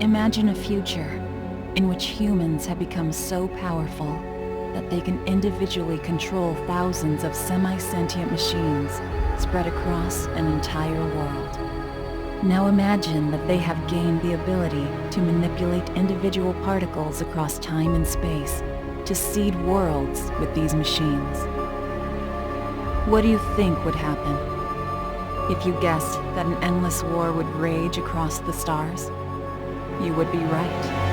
Imagine a future in which humans have become so powerful that they can individually control thousands of semi-sentient machines spread across an entire world. Now imagine that they have gained the ability to manipulate individual particles across time and space to seed worlds with these machines. What do you think would happen if you guessed that an endless war would rage across the stars? You would be right.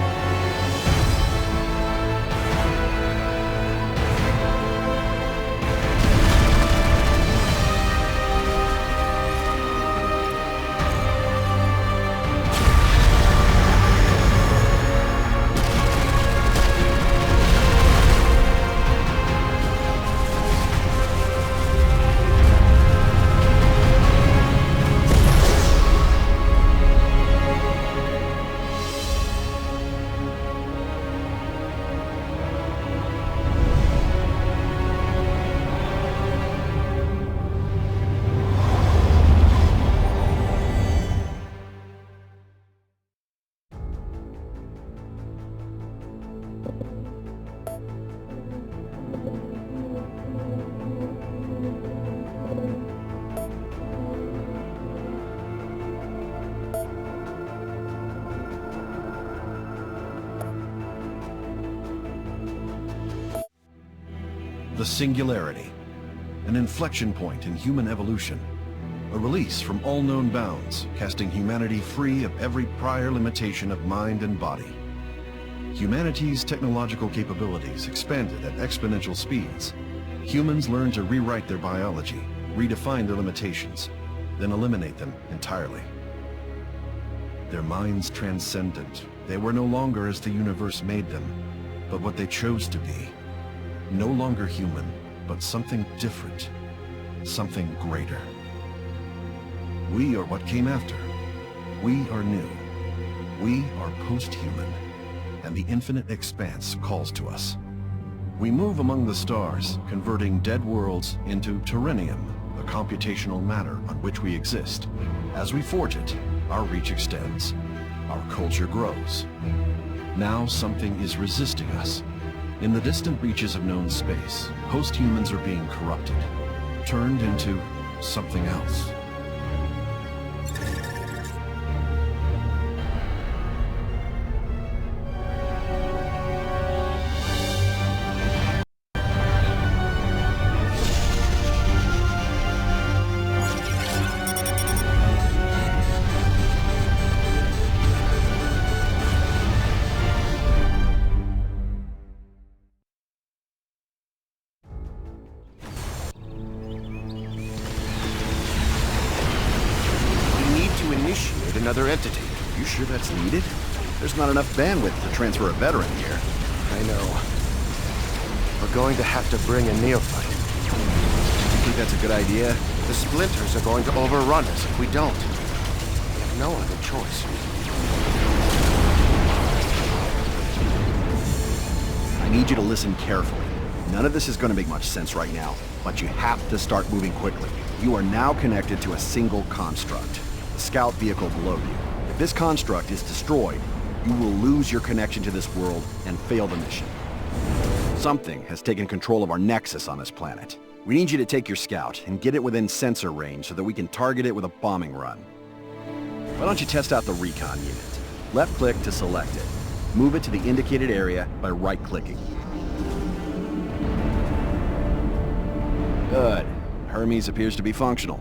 The Singularity, an inflection point in human evolution, a release from all known bounds, casting humanity free of every prior limitation of mind and body. Humanity's technological capabilities expanded at exponential speeds. Humans learned to rewrite their biology, redefine their limitations, then eliminate them entirely. Their minds transcendent. They were no longer as the universe made them, but what they chose to be. No longer human, but something different, something greater. We are what came after. We are new. We are post-human, and the infinite expanse calls to us. We move among the stars, converting dead worlds into terrenium, the computational matter on which we exist. As we forge it, our reach extends. Our culture grows. Now something is resisting us. In the distant reaches of known space, post-humans are being corrupted, turned into something else. Another entity. You sure that's needed? There's not enough bandwidth to transfer a veteran here. I know. We're going to have to bring a neophyte. You think that's a good idea? The splinters are going to overrun us if we don't. We have no other choice. I need you to listen carefully. None of this is going to make much sense right now, but you have to start moving quickly. You are now connected to a single construct. Scout vehicle below you. If this construct is destroyed, you will lose your connection to this world and fail the mission. Something has taken control of our nexus on this planet. We need you to take your scout and get it within sensor range so that we can target it with a bombing run. Why don't you test out the recon unit? Left click to select it. Move it to the indicated area by right-clicking. Good. Hermes appears to be functional.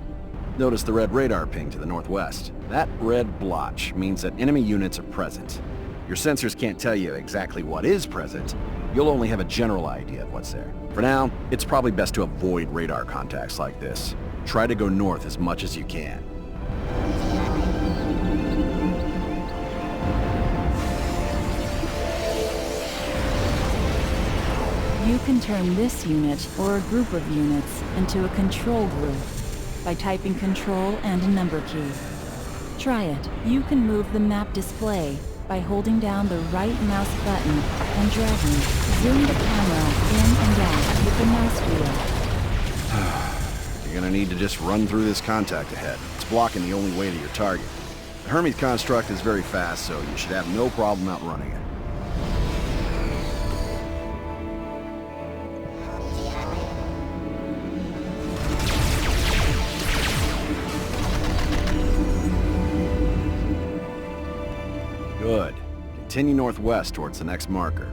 Notice the red radar ping to the northwest. That red blotch means that enemy units are present. Your sensors can't tell you exactly what is present. You'll only have a general idea of what's there. For now, it's probably best to avoid radar contacts like this. Try to go north as much as you can. You can turn this unit or a group of units into a control group by typing Control and a number key. Try it. You can move the map display by holding down the right mouse button and dragging. Zoom the camera in and out with the mouse wheel. You're gonna need to just run through this contact ahead. It's blocking the only way to your target. The Hermes construct is very fast, so you should have no problem outrunning it. Good. Continue northwest towards the next marker.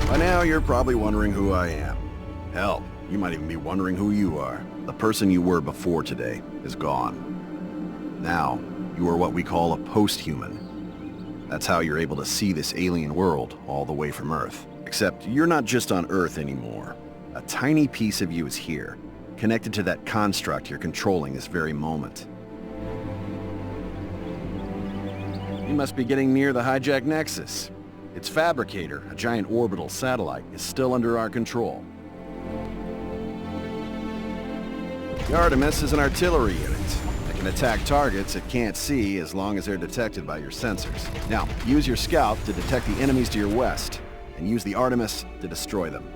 By now, you're probably wondering who I am. Hell, you might even be wondering who you are. The person you were before today is gone. Now, you are what we call a post-human. That's how you're able to see this alien world all the way from Earth. Except you're not just on Earth anymore. A tiny piece of you is here, connected to that construct you're controlling this very moment. You must be getting near the hijacked Nexus. Its fabricator, a giant orbital satellite, is still under our control. The Artemis is an artillery unit that can attack targets it can't see as long as they're detected by your sensors. Now, use your scout to detect the enemies to your west, and use the Artemis to destroy them.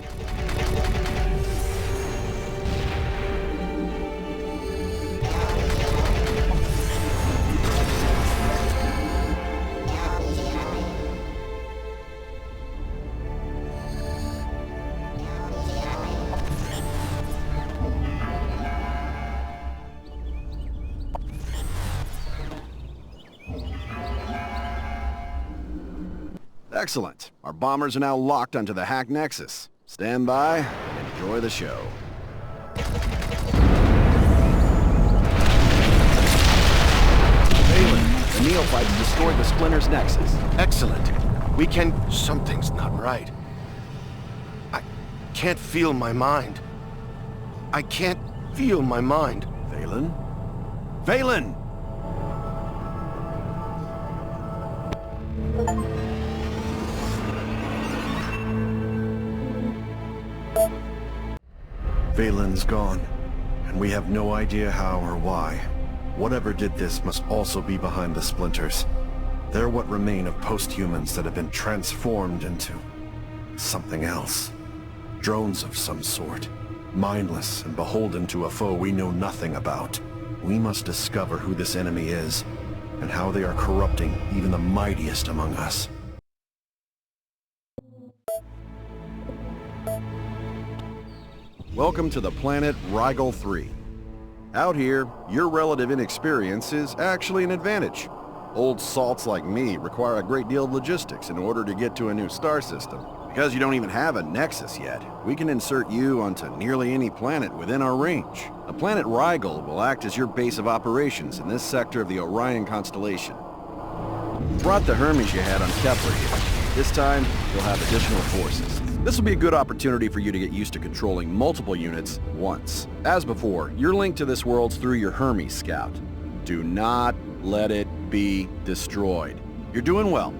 Excellent. Our bombers are now locked onto the hacked Nexus. Stand by and enjoy the show. Valen, the neophytes destroyed the Splinter's Nexus. Excellent. We can... Something's not right. I can't feel my mind. I can't feel my mind. Valen? Valen! Valen's gone, and we have no idea how or why. Whatever did this must also be behind the Splinters. They're what remain of post-humans that have been transformed into something else. Drones of some sort, mindless and beholden to a foe we know nothing about. We must discover who this enemy is, and how they are corrupting even the mightiest among us. Welcome to the planet Rigel 3. Out here, your relative inexperience is actually an advantage. Old salts like me require a great deal of logistics in order to get to a new star system. Because you don't even have a nexus yet, we can insert you onto nearly any planet within our range. The planet Rigel will act as your base of operations in this sector of the Orion constellation. Brought the Hermes you had on Kepler here. This time, you'll have additional forces. This will be a good opportunity for you to get used to controlling multiple units once. As before, you're linked to this world through your Hermes scout. Do not let it be destroyed. You're doing well.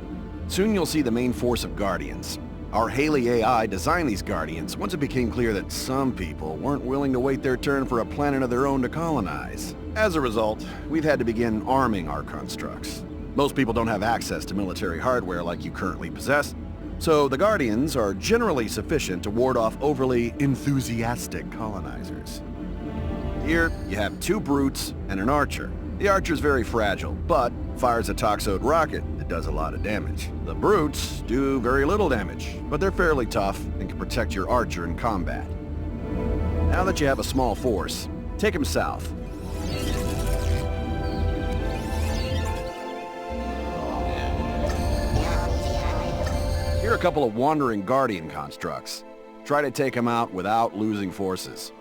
Soon you'll see the main force of Guardians. Our Haley AI designed these Guardians once it became clear that some people weren't willing to wait their turn for a planet of their own to colonize. As a result, we've had to begin arming our constructs. Most people don't have access to military hardware like you currently possess, so the Guardians are generally sufficient to ward off overly enthusiastic colonizers. Here, you have 2 brutes and an archer. The archer's very fragile, but fires a toxode rocket that does a lot of damage. The brutes do very little damage, but they're fairly tough and can protect your archer in combat. Now that you have a small force, take him south. Here are a couple of wandering Guardian constructs. Try to take them out without losing forces.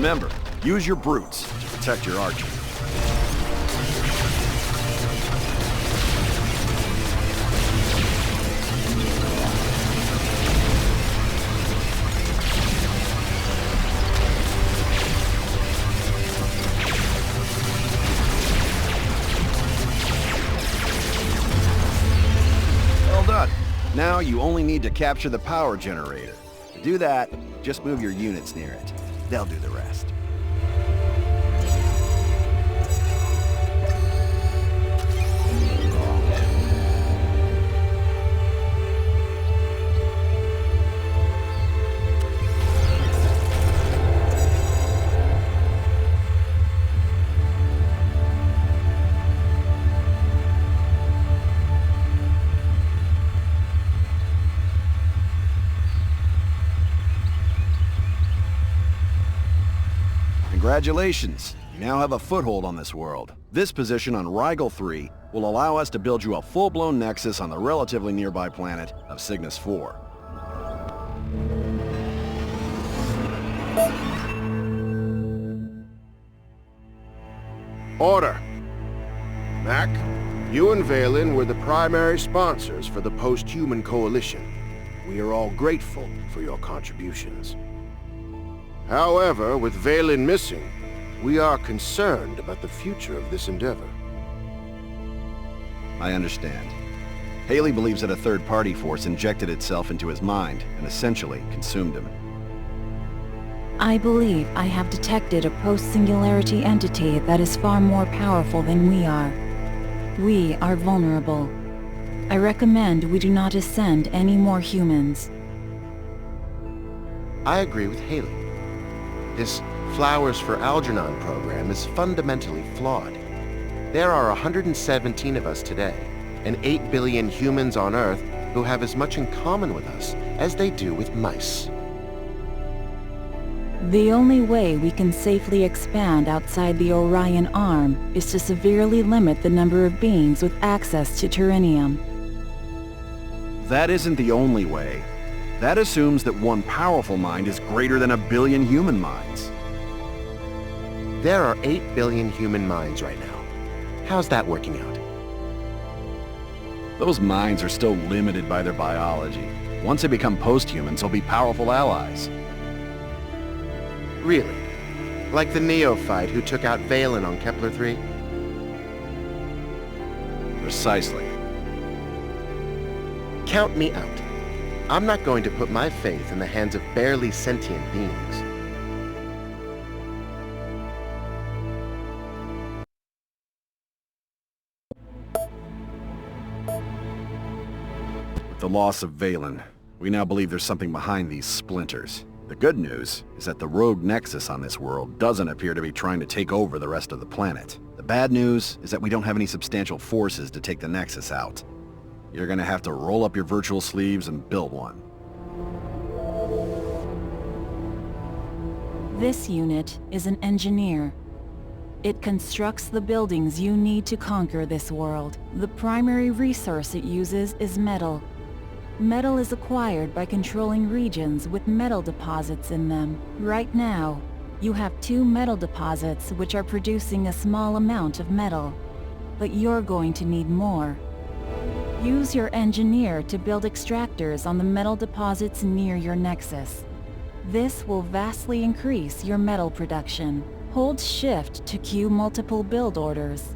Remember, use your brutes to protect your archer. Well done. Now you only need to capture the power generator. To do that, just move your units near it. They'll do the rest. Congratulations! You now have a foothold on this world. This position on Rigel 3 will allow us to build you a full-blown nexus on the relatively nearby planet of Cygnus 4. Order. Mac, you and Valen were the primary sponsors for the Post-Human Coalition. We are all grateful for your contributions. However, with Valen missing, we are concerned about the future of this endeavor. I understand. Haley believes that a third-party force injected itself into his mind and essentially consumed him. I believe I have detected a post-singularity entity that is far more powerful than we are. We are vulnerable. I recommend we do not ascend any more humans. I agree with Haley. This Flowers for Algernon program is fundamentally flawed. There are 117 of us today, and 8 billion humans on Earth who have as much in common with us as they do with mice. The only way we can safely expand outside the Orion Arm is to severely limit the number of beings with access to Turinium. That isn't the only way. That assumes that one powerful mind is greater than 1 billion human minds. There are 8 billion human minds right now. How's that working out? Those minds are still limited by their biology. Once they become post-humans, they'll be powerful allies. Really? Like the neophyte who took out Valen on Kepler 3? Precisely. Count me out. I'm not going to put my faith in the hands of barely sentient beings. With the loss of Valen, we now believe there's something behind these splinters. The good news is that the rogue nexus on this world doesn't appear to be trying to take over the rest of the planet. The bad news is that we don't have any substantial forces to take the nexus out. You're gonna have to roll up your virtual sleeves and build one. This unit is an engineer. It constructs the buildings you need to conquer this world. The primary resource it uses is metal. Metal is acquired by controlling regions with metal deposits in them. Right now, you have 2 metal deposits which are producing a small amount of metal. But you're going to need more. Use your engineer to build extractors on the metal deposits near your nexus. This will vastly increase your metal production. Hold Shift to queue multiple build orders.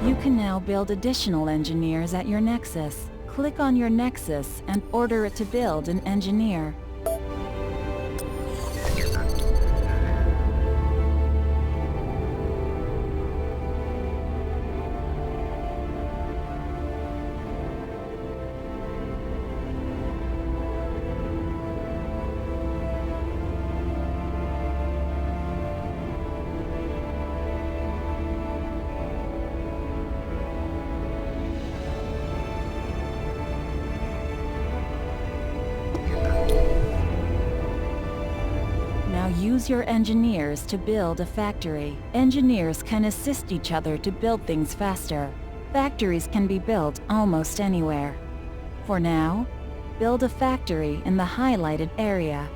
You can now build additional engineers at your nexus. Click on your nexus and order it to build an engineer. use your engineers to build a factory. Engineers can assist each other to build things faster. Factories can be built almost anywhere. For now, build a factory in the highlighted area.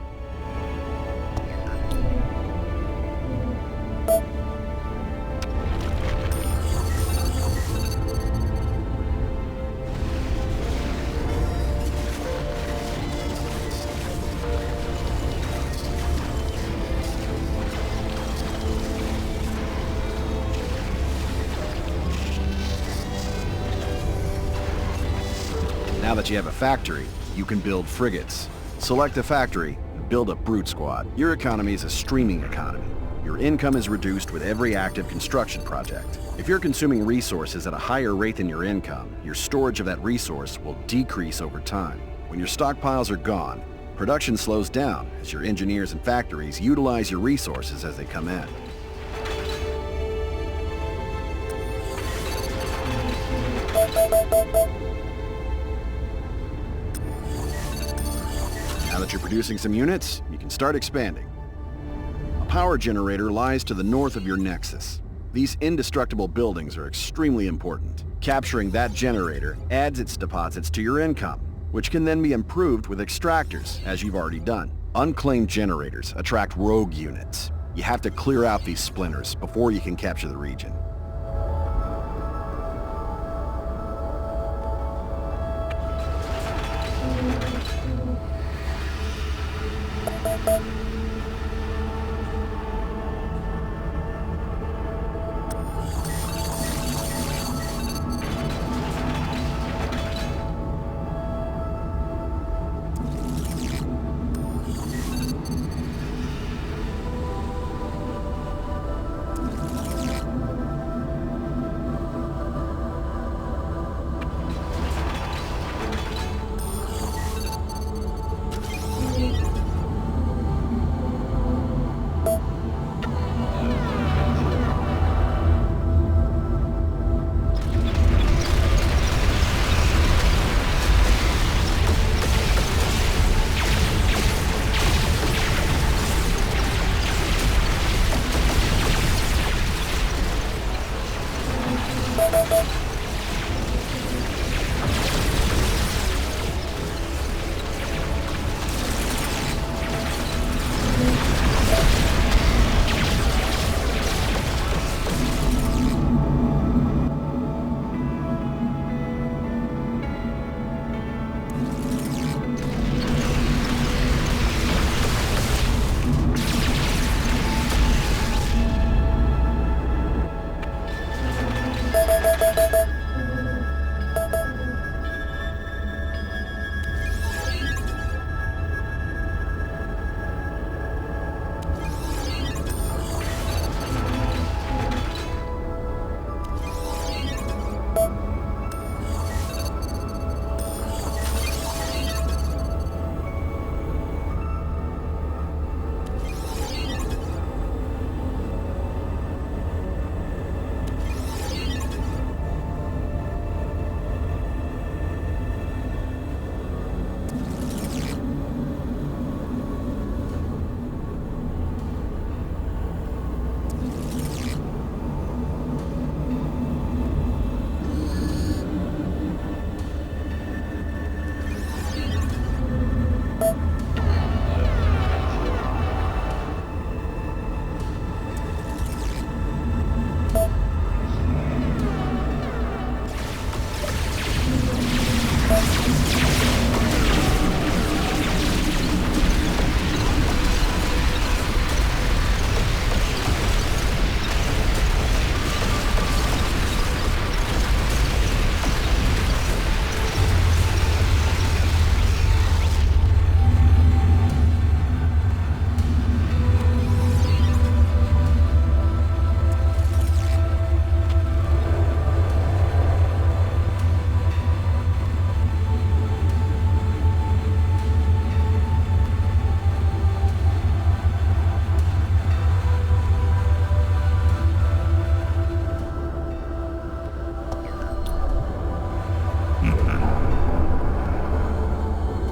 Now that you have a factory, you can build frigates. Select a factory and build a brute squad. Your economy is a streaming economy. Your income is reduced with every active construction project. If you're consuming resources at a higher rate than your income, your storage of that resource will decrease over time. When your stockpiles are gone, production slows down as your engineers and factories utilize your resources as they come in. Now that you're producing some units, you can start expanding. A power generator lies to the north of your nexus. These indestructible buildings are extremely important. Capturing that generator adds its deposits to your income, which can then be improved with extractors, as you've already done. Unclaimed generators attract rogue units. You have to clear out these splinters before you can capture the region.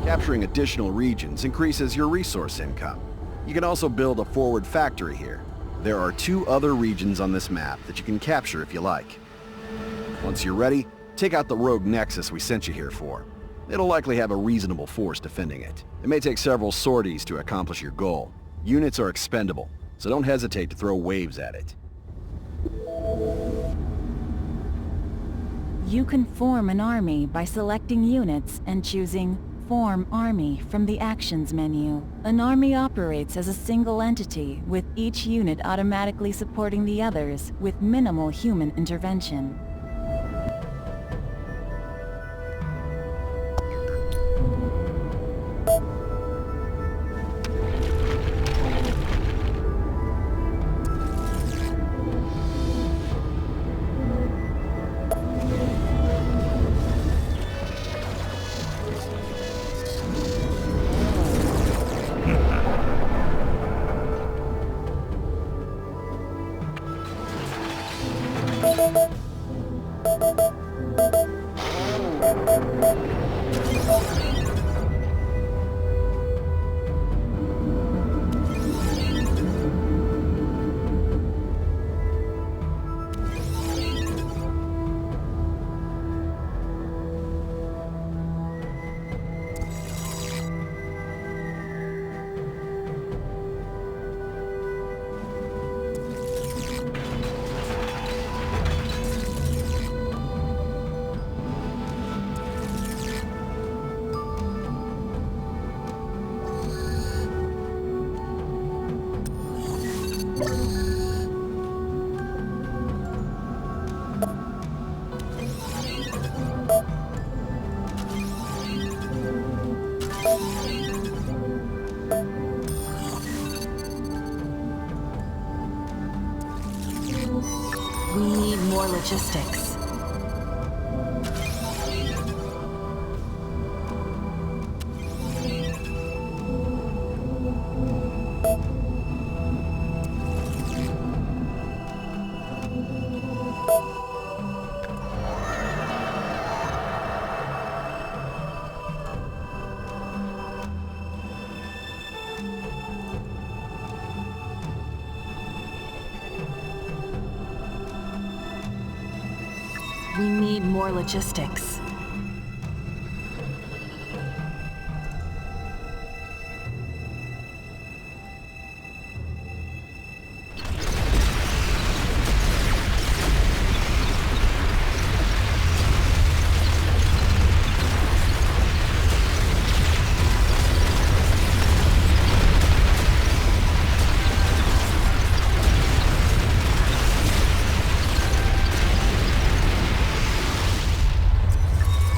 Capturing additional regions increases your resource income. You can also build a forward factory here. There are 2 other regions on this map that you can capture if you like. Once you're ready, take out the rogue nexus we sent you here for. It'll likely have a reasonable force defending it. It may take several sorties to accomplish your goal. Units are expendable, so don't hesitate to throw waves at it. You can form an army by selecting units and choosing Form Army from the Actions menu. An army operates as a single entity, with each unit automatically supporting the others with minimal human intervention. We need more logistics. We need more logistics.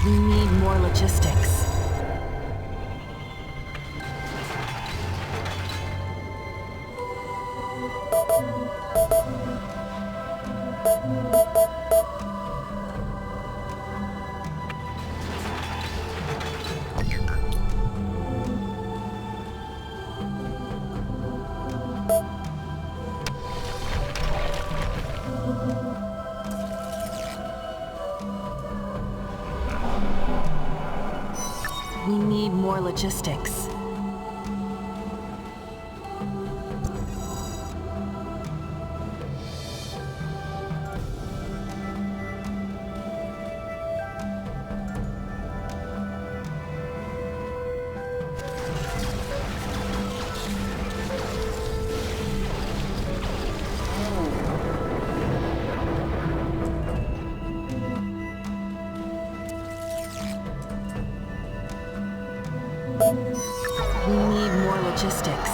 We need more logistics. We need more logistics. We need more logistics.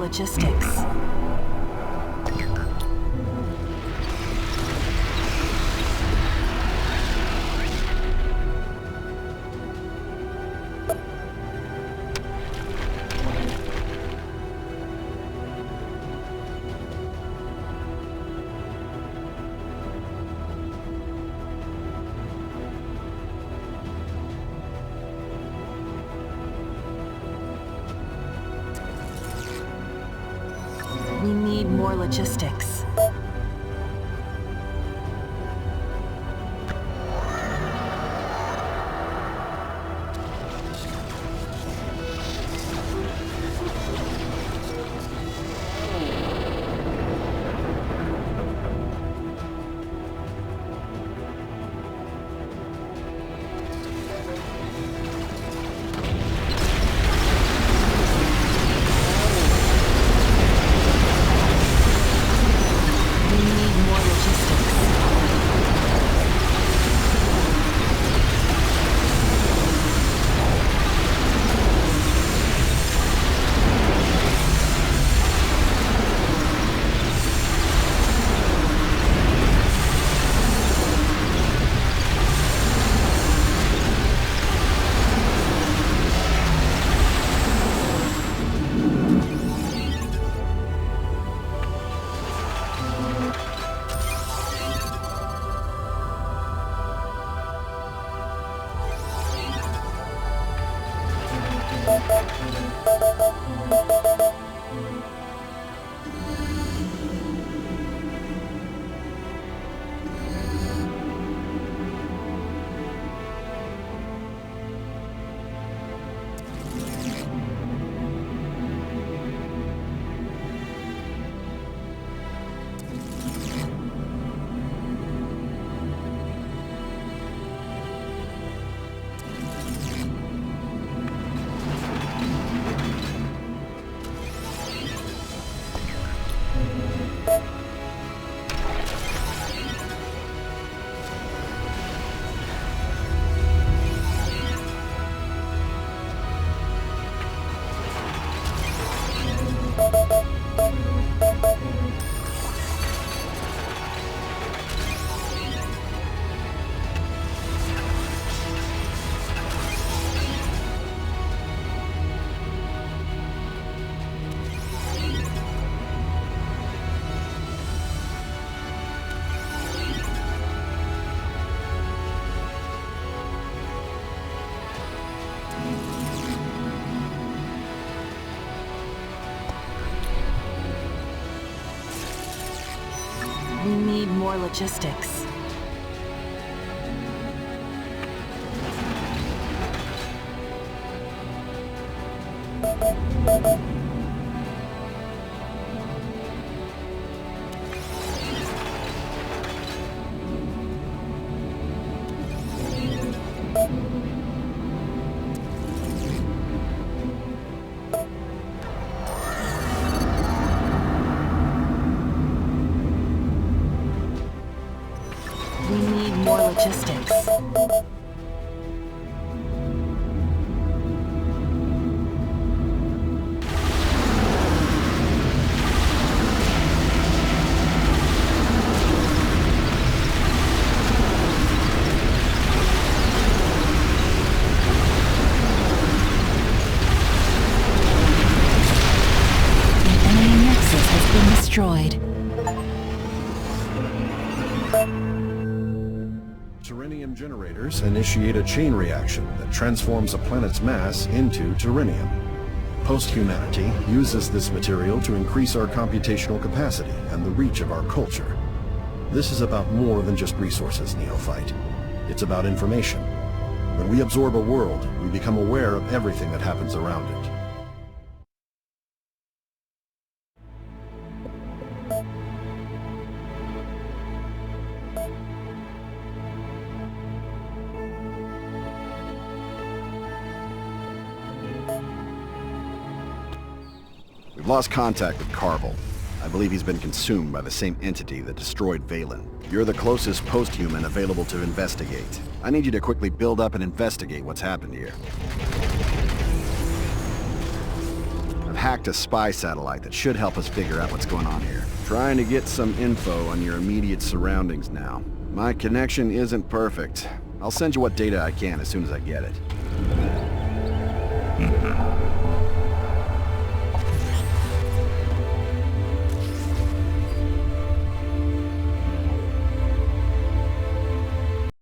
logistics. We need more logistics. We need more logistics. We need more logistics. The enemy nexus has been destroyed. Pterinium generators initiate a chain reaction that transforms a planet's mass into pterinium. Post-humanity uses this material to increase our computational capacity and the reach of our culture. This is about more than just resources, Neophyte. It's about information. When we absorb a world, we become aware of everything that happens around it. We've lost contact with Carvel. I believe he's been consumed by the same entity that destroyed Valen. You're the closest post-human available to investigate. I need you to quickly build up and investigate what's happened here. I've hacked a spy satellite that should help us figure out what's going on here. Trying to get some info on your immediate surroundings now. My connection isn't perfect. I'll send you what data I can as soon as I get it.